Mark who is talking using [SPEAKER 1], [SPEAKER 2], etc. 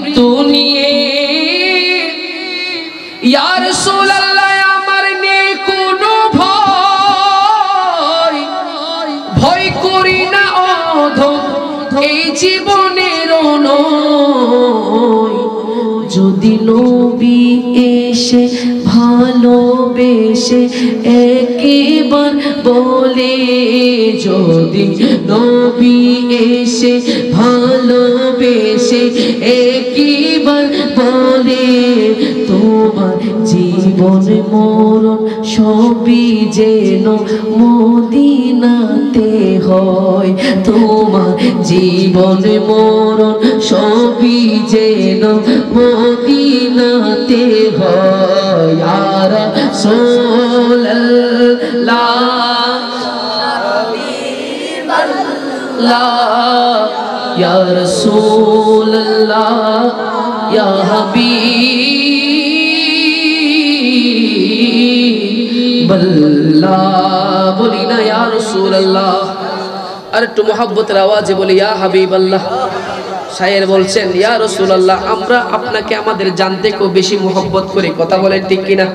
[SPEAKER 1] মৃত্যু নিয়ে। ইয়া রাসূলুল্লাহ আমার নেই কোনো ভয়, ভয় করি না অধম এই জীবনের নয়। যদি নবী এসে ভালোবেসে একবার বলে, যদি নবী এসে ভালোবেসে একবার বলে, তোমার জীবন মরণ সবই যেন মদিনাতে হয়, তোমার জীবন মরণ সবই যেন মদিনাতে হয়। ইয়া রাসূলুল্লাহ ইয়া রাসূলুল্লাহ ইয়া হাবিবাল্লাহ। বলি না ইয়া রাসূলুল্লাহ, আর একটু মোহাব্বতের আওয়াজে বলি ইয়া হাবিবাল্লাহ। শায়ের বলছেন ইয়া রাসূলুল্লাহ আমরা আপনাকে আমাদের জান থেকেও বেশি মোহাব্বত করি। কথা বলেন ঠিক কিনা?